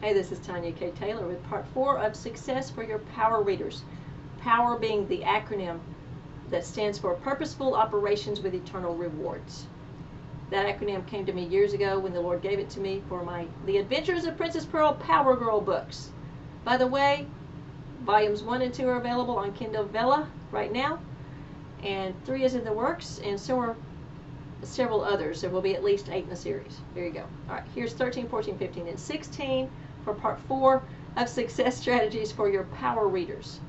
Hey, this is Tonja K. Taylor with part 4 of Success for Your Power Readers. Power being the acronym that stands for Purposeful Operations with Eternal Rewards. That acronym came to me years ago when the Lord gave it to me for The Adventures of Princess Pearl Power Girl books. By the way, volumes 1 and 2 are available on Kindle Vella right now, and 3 is in the works, and so are several others. There will be at least 8 in the series. There you go. All right, here's 13, 14, 15, and 16 for part 4 of Success Strategies for Your Power Readers.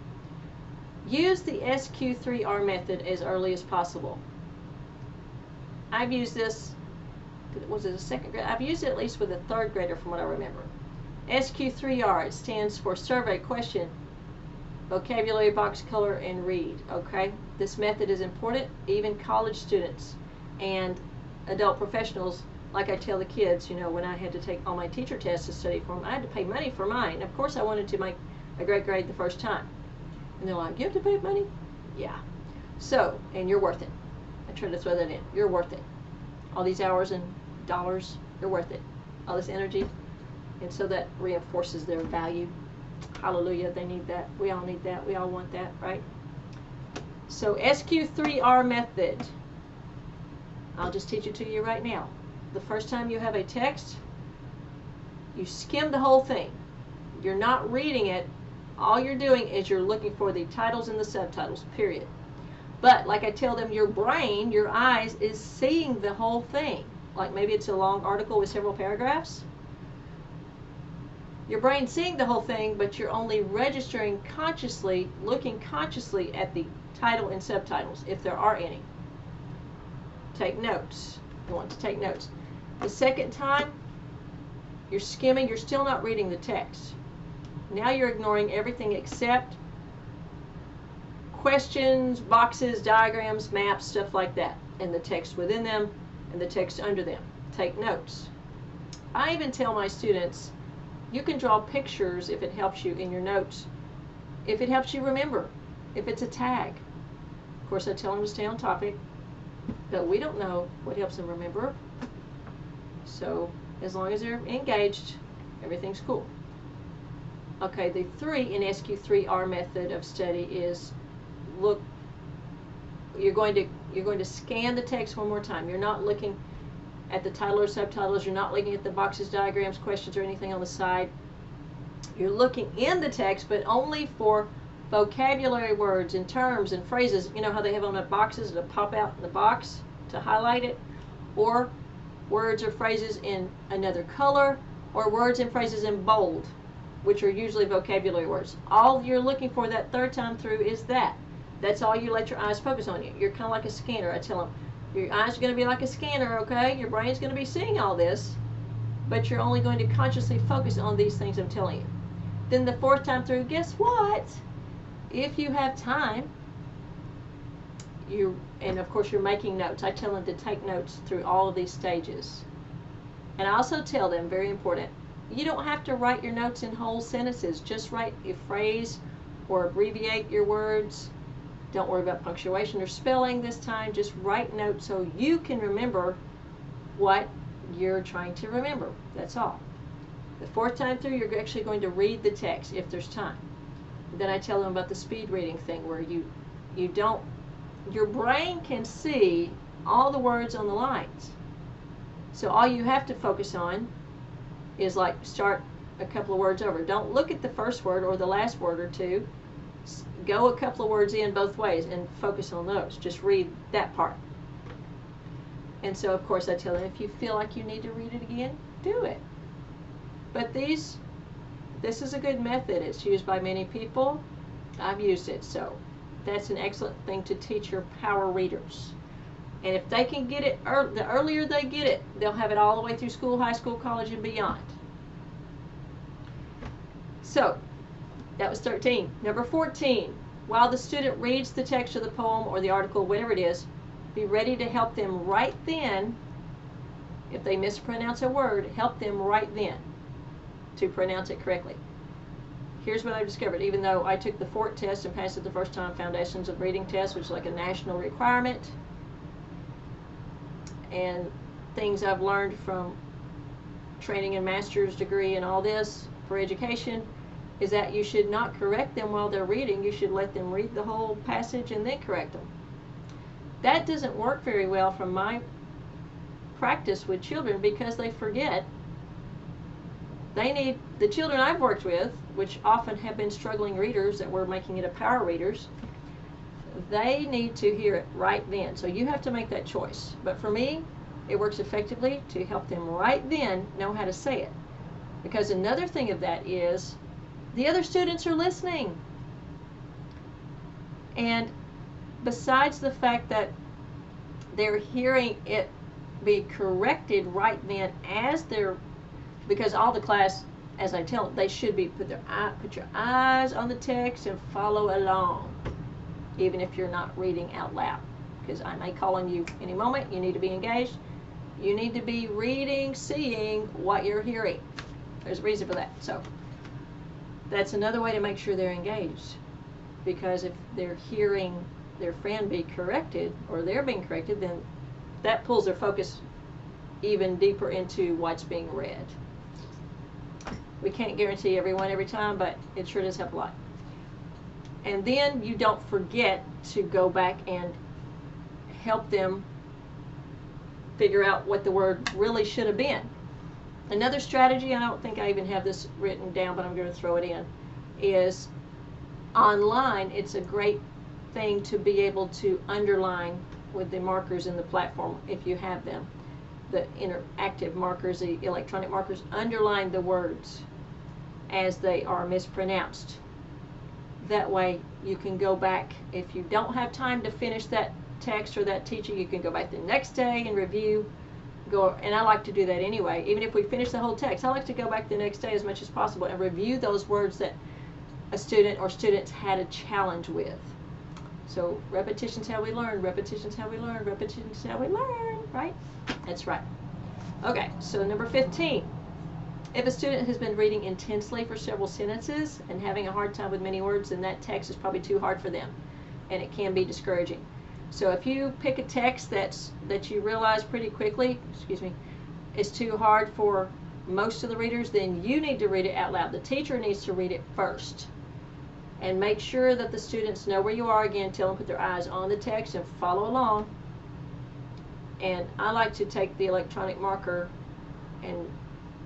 Use the SQ3R method as early as possible. I've used this, was it a second grade? I've used it at least with a third grader from what I remember. SQ3R, it stands for survey, question, vocabulary, box color, and read. Okay, this method is important. Even college students and adult professionals, like I tell the kids, you know, when I had to take all my teacher tests to study for them, I had to pay money for mine. Of course, I wanted to make a great grade the first time. And they're like, you have to pay money? Yeah. So, and you're worth it. I try to throw that in. You're worth it. All these hours and dollars, you're worth it. All this energy. And so that reinforces their value. Hallelujah, they need that. We all need that. We all want that, right? So SQ3R method. I'll just teach it to you right now. The first time you have a text, you skim the whole thing. You're not reading it. All you're doing is you're looking for the titles and the subtitles, period. But like I tell them, your brain, your eyes, is seeing the whole thing. Like maybe it's a long article with several paragraphs. Your brain's seeing the whole thing, but you're only registering consciously, looking consciously at the title and subtitles, if there are any. Take notes. You want to take notes. The second time, you're skimming, you're still not reading the text. Now you're ignoring everything except questions, boxes, diagrams, maps, stuff like that, and the text within them and the text under them. Take notes. I even tell my students, you can draw pictures if it helps you in your notes, if it helps you remember, if it's a tag. Of course, I tell them to stay on topic, but we don't know what helps them remember. So as long as they're engaged, everything's cool. Okay, the 3 in SQ3R method of study is look. You're going to scan the text one more time. You're not looking at the title or subtitles. You're not looking at the boxes, diagrams, questions, or anything on the side. You're looking in the text, but only for vocabulary words and terms and phrases. You know how they have on the boxes that pop out in the box to highlight it, or words or phrases in another color, or words and phrases in bold, which are usually vocabulary words. All you're looking for that third time through is that. That's all you let your eyes focus on. You're kind of like a scanner. I tell them, your eyes are going to be like a scanner, okay? Your brain's going to be seeing all this, but you're only going to consciously focus on these things I'm telling you. Then the fourth time through, guess what? If you have time, and of course you're making notes. I tell them to take notes through all of these stages. And I also tell them, very important, you don't have to write your notes in whole sentences. Just write a phrase or abbreviate your words. Don't worry about punctuation or spelling this time. Just write notes so you can remember what you're trying to remember. That's all. The fourth time through, you're actually going to read the text if there's time. And then I tell them about the speed reading thing, where your brain can see all the words on the lines. So all you have to focus on is like start a couple of words over. Don't look at the first word or the last word or two. Go a couple of words in both ways and focus on those. Just read that part. And so of course I tell them, if you feel like you need to read it again, do it. But this is a good method. It's used by many people. I've used it, so that's an excellent thing to teach your power readers. And if they can get it, the earlier they get it, they'll have it all the way through school, high school, college, and beyond. So that was 13. Number 14, while the student reads the text of the poem or the article, whatever it is, be ready to help them right then. If they mispronounce a word, help them right then to pronounce it correctly. Here's what I've discovered. Even though I took the FORT test and passed it the first time, Foundations of Reading test, which is like a national requirement, and things I've learned from training and master's degree and all this, for education is that you should not correct them while they're reading. You should let them read the whole passage and then correct them. That doesn't work very well from my practice with children because they forget. They need, the children I've worked with, which often have been struggling readers that we're making into power readers, they need to hear it right then. So you have to make that choice. But for me, it works effectively to help them right then know how to say it. Because another thing of that is the other students are listening. And besides the fact that they're hearing it be corrected right then as they're, because all the class, as I tell them, they should be put your eyes on the text and follow along, even if you're not reading out loud. Because I may call on you any moment. You need to be engaged. You need to be reading, seeing what you're hearing. There's a reason for that. So that's another way to make sure they're engaged. Because if they're hearing their friend be corrected, or they're being corrected, then that pulls their focus even deeper into what's being read. We can't guarantee everyone every time, but it sure does help a lot. And then you don't forget to go back and help them figure out what the word really should have been. Another strategy, I don't think I even have this written down, but I'm going to throw it in, is online. It's a great thing to be able to underline with the markers in the platform if you have them. The interactive markers, the electronic markers, underline the words as they are mispronounced. That way you can go back. If you don't have time to finish that text or that teaching, you can go back the next day and review. And I like to do that anyway. Even if we finish the whole text, I like to go back the next day as much as possible and review those words that a student or students had a challenge with. So repetition's how we learn, repetition's how we learn, repetition's how we learn, right? That's right. Okay, so number 15. If a student has been reading intensely for several sentences and having a hard time with many words, then that text is probably too hard for them, and it can be discouraging. So if you pick a text that you realize pretty quickly, is too hard for most of the readers, then you need to read it out loud. The teacher needs to read it first. And make sure that the students know where you are. Again, tell them to put their eyes on the text and follow along. And I like to take the electronic marker and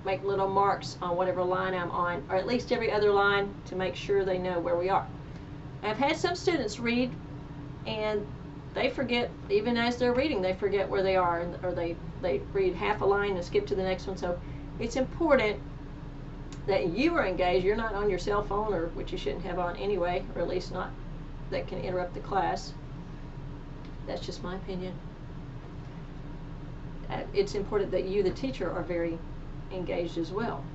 make little marks on whatever line I'm on, or at least every other line, to make sure they know where we are. I've had some students read and they forget, even as they're reading, they forget where they are, or they read half a line and skip to the next one. So it's important that you are engaged. You're not on your cell phone, or which you shouldn't have on anyway, or at least not that can interrupt the class. That's just my opinion. It's important that you, the teacher, are very engaged as well.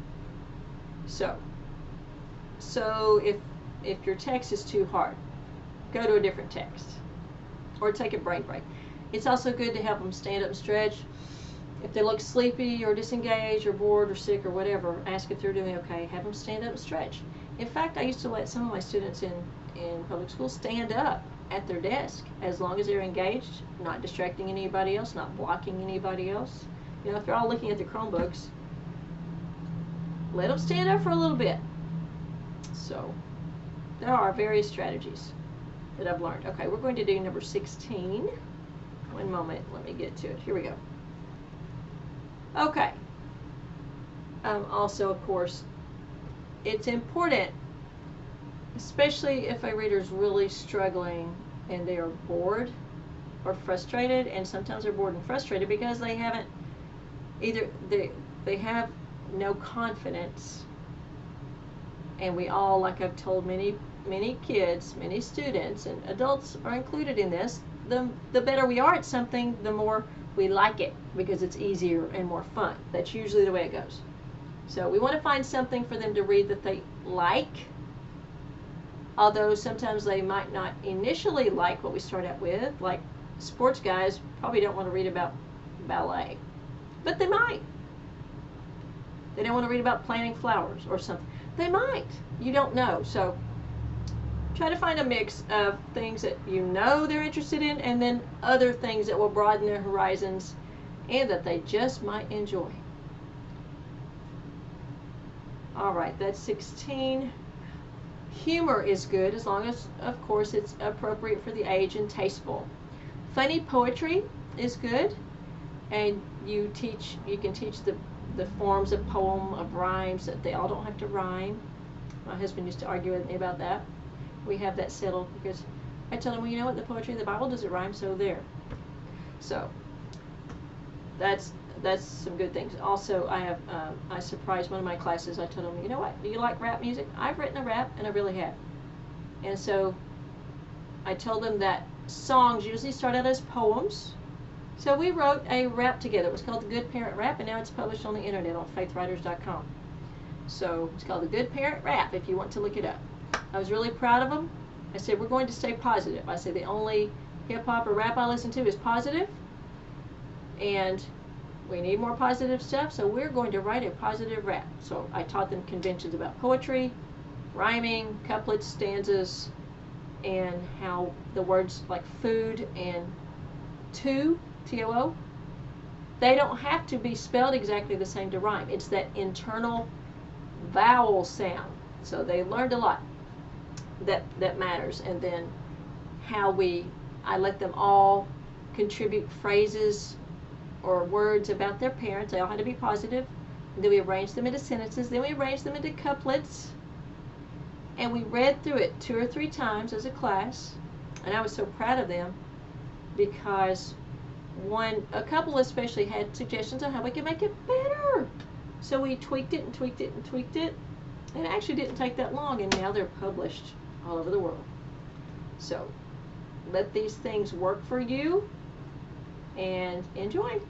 So if your text is too hard, go to a different text or take a brain break. It's also good to help them stand up and stretch. If they look sleepy or disengaged or bored or sick or whatever, ask if they're doing okay. Have them stand up and stretch. In fact, I used to let some of my students in public school stand up at their desk as long as they're engaged, not distracting anybody else, not blocking anybody else. You know, if they're all looking at the Chromebooks, let them stand up for a little bit. So there are various strategies that I've learned. Okay, we're going to do number 16. One moment, let me get to it. Here we go. Okay. Also, of course, it's important, especially if a reader's really struggling and they are bored or frustrated, and sometimes they're bored and frustrated because they haven't either, they have no confidence. And we all, like I've told many kids, many students, and adults are included in this, the better we are at something, the more we like it, because it's easier and more fun. That's usually the way it goes. So we want to find something for them to read that they like, although sometimes they might not initially like what we start out with. Like sports guys probably don't want to read about ballet, but they might. They don't want to read about planting flowers or something. They might. You don't know. So try to find a mix of things that you know they're interested in, and then other things that will broaden their horizons and that they just might enjoy. All right, that's 16. Humor is good as long as, of course, it's appropriate for the age and tasteful. Funny poetry is good, and you can teach the forms of poem, of rhymes, that they all don't have to rhyme. My husband used to argue with me about that. We have that settled because I tell him, well, you know what, the poetry of the Bible doesn't rhyme, so there. So that's some good things. Also, I surprised one of my classes. I told them, you know what, do you like rap music? I've written a rap, and I really have. And so I told them that songs usually start out as poems. So we wrote a rap together. It was called The Good Parent Rap, and now it's published on the internet on faithwriters.com. So it's called The Good Parent Rap if you want to look it up. I was really proud of them. I said, we're going to stay positive. I said, the only hip-hop or rap I listen to is positive, and we need more positive stuff, so we're going to write a positive rap. So I taught them conventions about poetry, rhyming, couplets, stanzas, and how the words like food and to, T-O-O, they don't have to be spelled exactly the same to rhyme. It's that internal vowel sound. So they learned a lot that matters. And then how I let them all contribute phrases or words about their parents. They all had to be positive. And then we arranged them into sentences. Then we arranged them into couplets. And we read through it 2 or 3 times as a class. And I was so proud of them because a couple especially had suggestions on how we could make it better. So we tweaked it and tweaked it and tweaked it. And it actually didn't take that long, and now they're published all over the world. So let these things work for you and enjoy.